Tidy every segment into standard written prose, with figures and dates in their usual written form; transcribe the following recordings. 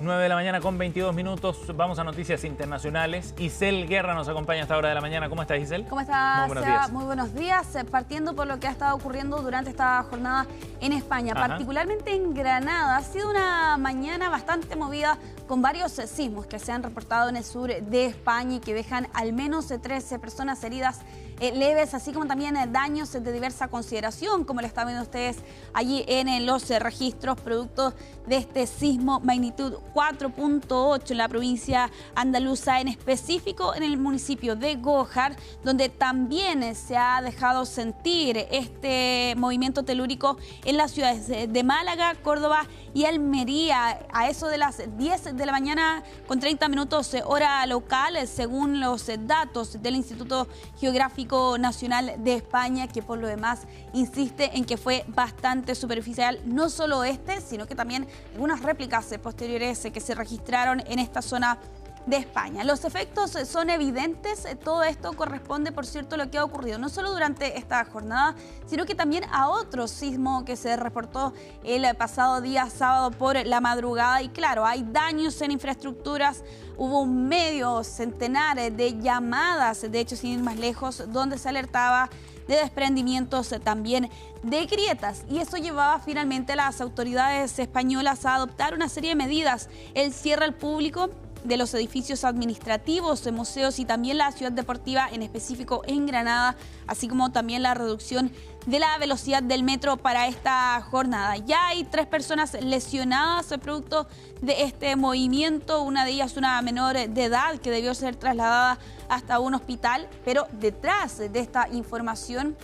9 de la mañana con 22 minutos. Vamos a noticias internacionales. Isel Guerra nos acompaña a esta hora de la mañana. ¿Cómo estás, Isel? ¿Cómo estás? Muy buenos días. Muy buenos días. Partiendo por lo que ha estado ocurriendo durante esta jornada en España, particularmente en Granada. Ha sido una mañana bastante movida con varios sismos que se han reportado en el sur de España y que dejan al menos 13 personas heridas leves, así como también daños de diversa consideración, como lo están viendo ustedes allí en los registros, producto de este sismo magnitud 4.8 en la provincia andaluza, en específico en el municipio de Gójar, donde también se ha dejado sentir este movimiento telúrico en las ciudades de Málaga, Córdoba y Almería, a eso de las 10 de la mañana con 30 minutos hora local, según los datos del Instituto Geográfico Nacional de España, que por lo demás insiste en que fue bastante superficial, no solo este, sino que también algunas réplicas posteriores que se registraron en esta zona de España. Los efectos son evidentes. Todo esto corresponde, por cierto, a lo que ha ocurrido no solo durante esta jornada, sino que también a otro sismo que se reportó el pasado día sábado por la madrugada. Y claro, hay daños en infraestructuras. Hubo un medio centenar de llamadas, de hecho, sin ir más lejos, donde se alertaba de desprendimientos también de grietas, y eso llevaba finalmente a las autoridades españolas a adoptar una serie de medidas: el cierre al público de los edificios administrativos, de museos y también la ciudad deportiva, en específico en Granada, así como también la reducción de la velocidad del metro para esta jornada. Ya hay 3 personas lesionadas producto de este movimiento, una de ellas una menor de edad que debió ser trasladada hasta un hospital, pero detrás de esta información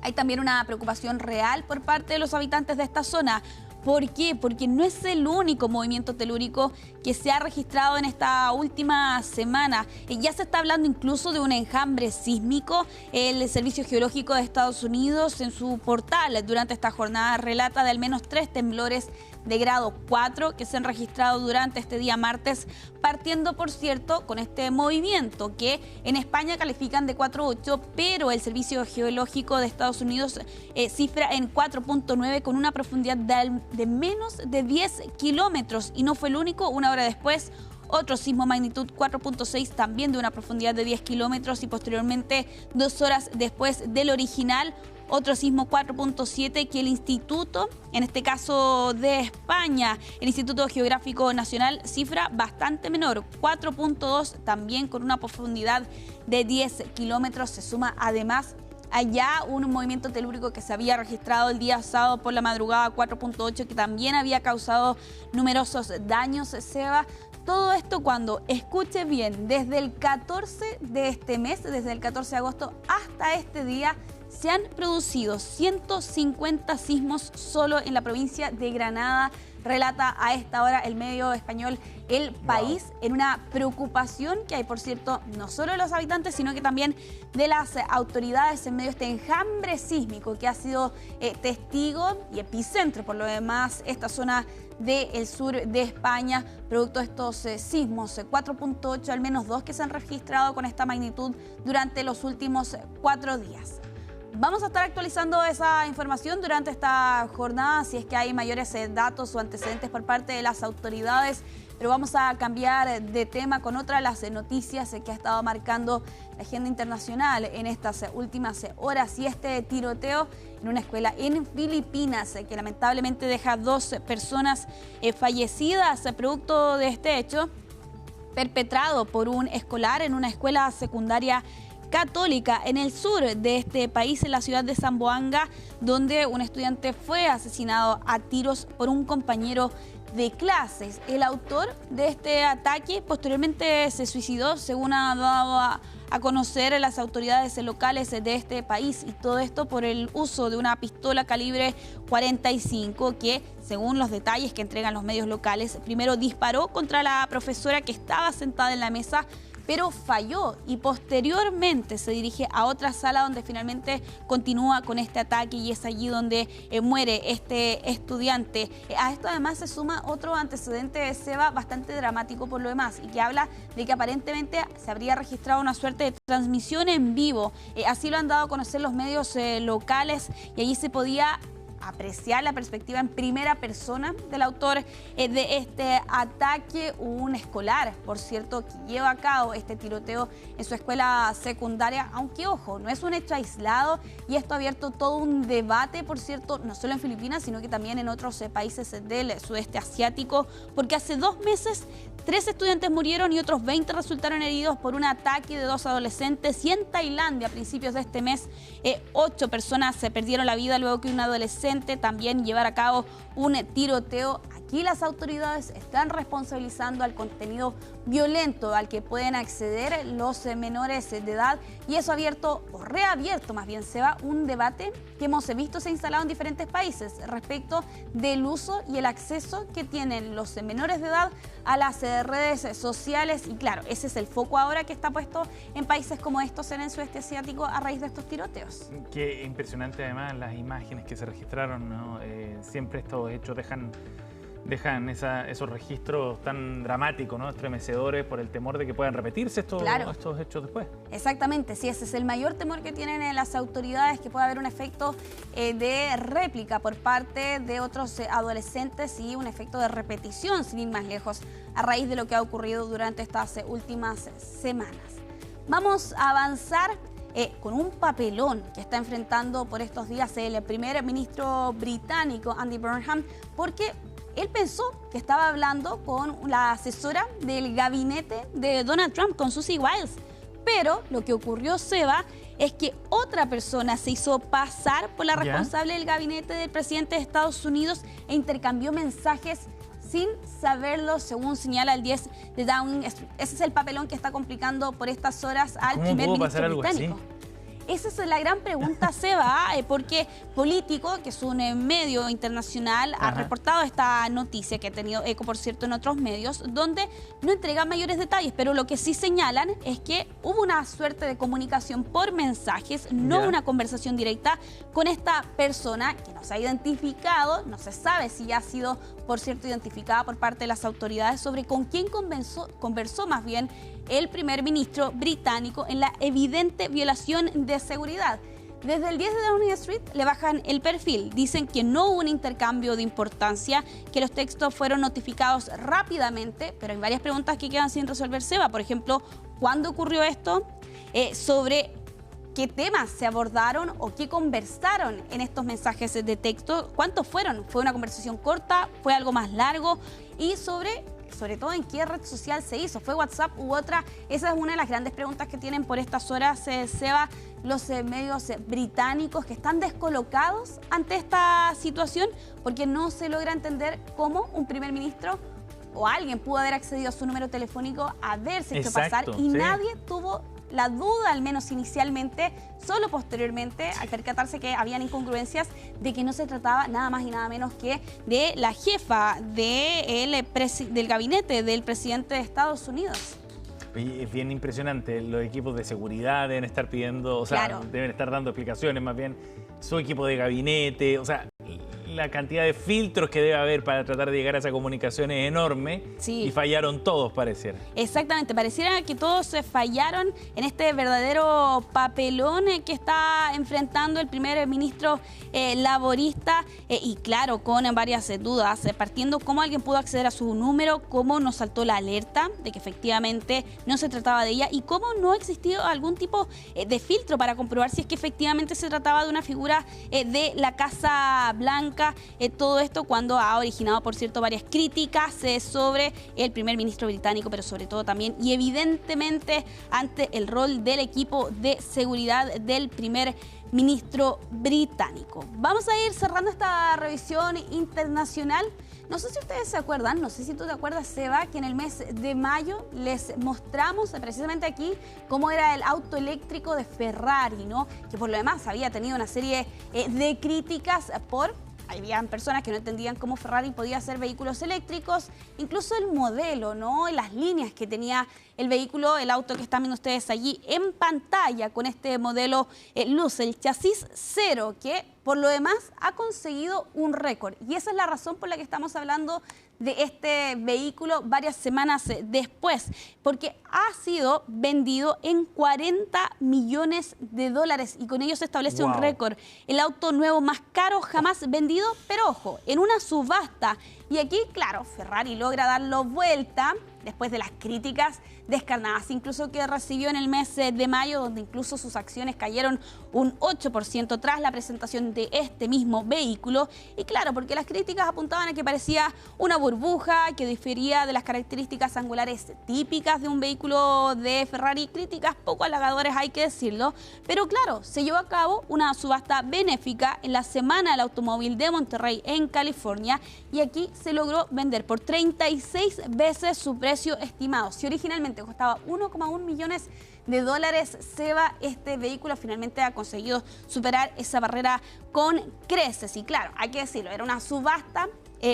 hay también una preocupación real por parte de los habitantes de esta zona. ¿Por qué? Porque no es el único movimiento telúrico que se ha registrado en esta última semana. Ya se está hablando incluso de un enjambre sísmico. El Servicio Geológico de Estados Unidos, en su portal durante esta jornada, relata de al menos 3 temblores de grado 4 que se han registrado durante este día martes, partiendo, por cierto, con este movimiento que en España califican de 4.8, pero el Servicio Geológico de Estados Unidos cifra en 4.9 con una profundidad de menos de 10 kilómetros. Y no fue el único. Una hora después, otro sismo magnitud 4.6, también de una profundidad de 10 kilómetros, y posteriormente, 2 horas después del original, otro sismo 4.7 que el instituto, en este caso de España, el Instituto Geográfico Nacional, cifra bastante menor, 4.2, también con una profundidad de 10 kilómetros. Se suma además allá un movimiento telúrico que se había registrado el día sábado por la madrugada, 4.8, que también había causado numerosos daños, Seba. Todo esto cuando, escuche bien, desde el 14 de este mes, desde el 14 de agosto hasta este día, se han producido 150 sismos solo en la provincia de Granada, relata a esta hora el medio español El País, en una preocupación que hay, por cierto, no solo de los habitantes, sino que también de las autoridades en medio de este enjambre sísmico que ha sido testigo y epicentro, por lo demás, esta zona del sur de España, producto de estos sismos 4.8, al menos 2 que se han registrado con esta magnitud durante los últimos 4 días. Vamos a estar actualizando esa información durante esta jornada, si es que hay mayores datos o antecedentes por parte de las autoridades. Pero vamos a cambiar de tema con otra de las noticias que ha estado marcando la agenda internacional en estas últimas horas, y este tiroteo en una escuela en Filipinas que lamentablemente deja 2 personas fallecidas, producto de este hecho perpetrado por un escolar en una escuela secundaria católica en el sur de este país, en la ciudad de Zamboanga, donde un estudiante fue asesinado a tiros por un compañero de clases. El autor de este ataque posteriormente se suicidó, según ha dado a conocer las autoridades locales de este país, y todo esto por el uso de una pistola calibre 45 que, según los detalles que entregan los medios locales, primero disparó contra la profesora que estaba sentada en la mesa, pero falló, y posteriormente se dirige a otra sala donde finalmente continúa con este ataque, y es allí donde muere este estudiante. A esto además se suma otro antecedente, Seba, bastante dramático por lo demás, y que habla de que aparentemente se habría registrado una suerte de transmisión en vivo. Así lo han dado a conocer los medios locales, y allí se podía apreciar la perspectiva en primera persona del autor de este ataque, un escolar, por cierto, que lleva a cabo este tiroteo en su escuela secundaria, aunque ojo, no es un hecho aislado y esto ha abierto todo un debate, por cierto, no solo en Filipinas, sino que también en otros países del sudeste asiático, porque hace 2 meses 3 estudiantes murieron y otros 20 resultaron heridos por un ataque de 2 adolescentes, y en Tailandia a principios de este mes 8 personas se perdieron la vida luego que un adolescente también llevara a cabo un tiroteo. Aquí las autoridades están responsabilizando al contenido violento al que pueden acceder los menores de edad, y eso ha abierto, o reabierto más bien, Seba, un debate que hemos visto se ha instalado en diferentes países respecto del uso y el acceso que tienen los menores de edad a las redes sociales. Y claro, ese es el foco ahora que está puesto en países como estos en el sudeste asiático a raíz de estos tiroteos. Qué impresionante además las imágenes que se registraron, ¿no? Siempre estos hechos dejan esos registros tan dramáticos, ¿no? Estremecedores, por el temor de que puedan repetirse estos hechos después. Exactamente, sí, ese es el mayor temor que tienen las autoridades, que pueda haber un efecto de réplica por parte de otros adolescentes y un efecto de repetición, sin ir más lejos, a raíz de lo que ha ocurrido durante estas últimas semanas. Vamos a avanzar con un papelón que está enfrentando por estos días el primer ministro británico, Andy Burnham, porque él pensó que estaba hablando con la asesora del gabinete de Donald Trump, con Susie Wiles. Pero lo que ocurrió, Seba, es que otra persona se hizo pasar por la responsable del gabinete del presidente de Estados Unidos e intercambió mensajes sin saberlo, según señala el 10 de Downing Street. Ese es el papelón que está complicando por estas horas al primer ministro británico. Así? Esa es la gran pregunta, Seba, porque Político, que es un medio internacional, ha reportado esta noticia que ha tenido eco, por cierto, en otros medios, donde no entrega mayores detalles, pero lo que sí señalan es que hubo una suerte de comunicación por mensajes, no una conversación directa con esta persona que no se ha identificado, no se sabe si ya ha sido, por cierto, identificada por parte de las autoridades, sobre con quién conversó más bien el primer ministro británico en la evidente violación de seguridad. Desde el 10 de Downing Street le bajan el perfil. Dicen que no hubo un intercambio de importancia, que los textos fueron notificados rápidamente, pero hay varias preguntas que quedan sin resolver, Seba. Por ejemplo, ¿cuándo ocurrió esto? Sobre qué temas se abordaron o qué conversaron en estos mensajes de texto. ¿Cuántos fueron? ¿Fue una conversación corta? ¿Fue algo más largo? Y sobre todo en qué red social se hizo, ¿fue WhatsApp u otra? Esa es una de las grandes preguntas que tienen por estas horas, Seba, los medios británicos, que están descolocados ante esta situación porque no se logra entender cómo un primer ministro o alguien pudo haber accedido a su número telefónico, haberse hecho pasar, y nadie tuvo la duda, al menos inicialmente, solo posteriormente, al percatarse que habían incongruencias, de que no se trataba nada más y nada menos que de la jefa del gabinete del presidente de Estados Unidos. Es bien impresionante, los equipos de seguridad deben estar pidiendo, deben estar dando explicaciones, más bien su equipo de gabinete, la cantidad de filtros que debe haber para tratar de llegar a esa comunicación es enorme, y fallaron todos, pareciera. Exactamente, pareciera que todos se fallaron en este verdadero papelón que está enfrentando el primer ministro laborista, y claro, con varias dudas, partiendo cómo alguien pudo acceder a su número, cómo nos saltó la alerta de que efectivamente no se trataba de ella, y cómo no existió algún tipo de filtro para comprobar si es que efectivamente se trataba de una figura de la Casa Blanca. Todo esto cuando ha originado, por cierto, varias críticas sobre el primer ministro británico, pero sobre todo también y evidentemente ante el rol del equipo de seguridad del primer ministro británico. Vamos a ir cerrando esta revisión internacional. No sé si ustedes se acuerdan, no sé si tú te acuerdas, Seba, que en el mes de mayo les mostramos precisamente aquí cómo era el auto eléctrico de Ferrari, ¿no? Que por lo demás había tenido una serie de críticas habían personas que no entendían cómo Ferrari podía hacer vehículos eléctricos, incluso el modelo, ¿no? Las líneas que tenía el vehículo, el auto que están viendo ustedes allí en pantalla con este modelo Luz, el chasis cero, que Por lo demás, ha conseguido un récord y esa es la razón por la que estamos hablando de este vehículo varias semanas después, porque ha sido vendido en 40 millones de dólares y con ello se establece un récord. El auto nuevo más caro jamás vendido, pero ojo, en una subasta. Y aquí, claro, Ferrari logra darlo vuelta después de las críticas descarnadas, incluso que recibió en el mes de mayo, donde incluso sus acciones cayeron un 8% tras la presentación de este mismo vehículo. Y claro, porque las críticas apuntaban a que parecía una burbuja, que difería de las características angulares típicas de un vehículo de Ferrari, críticas poco halagadoras, hay que decirlo. Pero claro, se llevó a cabo una subasta benéfica en la Semana del Automóvil de Monterrey, en California, y aquí se logró vender por 36 veces su precio estimado. Si originalmente costaba 1,1 millones de dólares, Seba, este vehículo finalmente ha conseguido superar esa barrera con creces. Y claro, hay que decirlo, era una subasta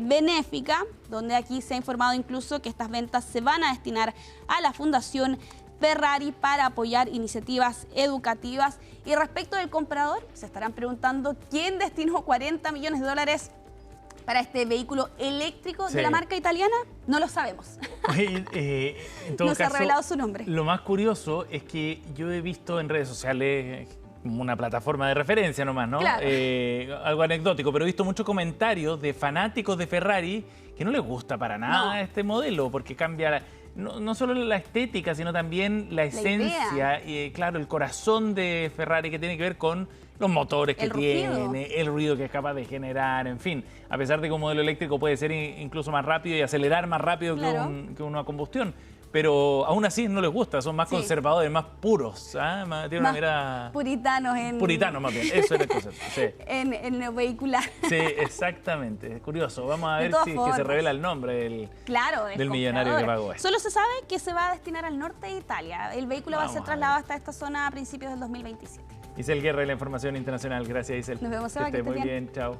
benéfica, donde aquí se ha informado incluso que estas ventas se van a destinar a la Fundación Ferrari para apoyar iniciativas educativas. Y respecto del comprador, se estarán preguntando quién destinó 40 millones de dólares para este vehículo eléctrico de la marca italiana. No lo sabemos. En todo no caso, se ha revelado su nombre. Lo más curioso es que yo he visto en redes sociales como una plataforma de referencia nomás, ¿no? Claro. Algo anecdótico, pero he visto muchos comentarios de fanáticos de Ferrari que no les gusta para nada este modelo, porque cambia no solo la estética, sino también la esencia y, claro, el corazón de Ferrari, que tiene que ver con los motores que tiene, el ruido que es capaz de generar, en fin. A pesar de que un modelo eléctrico puede ser incluso más rápido y acelerar más rápido que una combustión. Pero aún así no les gusta, son más conservadores, más puros. Tienen una mirada... Puritanos. Puritanos más bien, eso era el concepto. Sí. En lo vehicular. Sí, exactamente. Es curioso. Vamos a ver si es que se revela el nombre del millonario que pagó esto. Solo se sabe que se va a destinar al norte de Italia. El vehículo va a ser trasladado hasta esta zona a principios del 2027. Isel Guerra de la Información Internacional. Gracias, Isel. Nos vemos, Seba, que esté muy bien. Chao.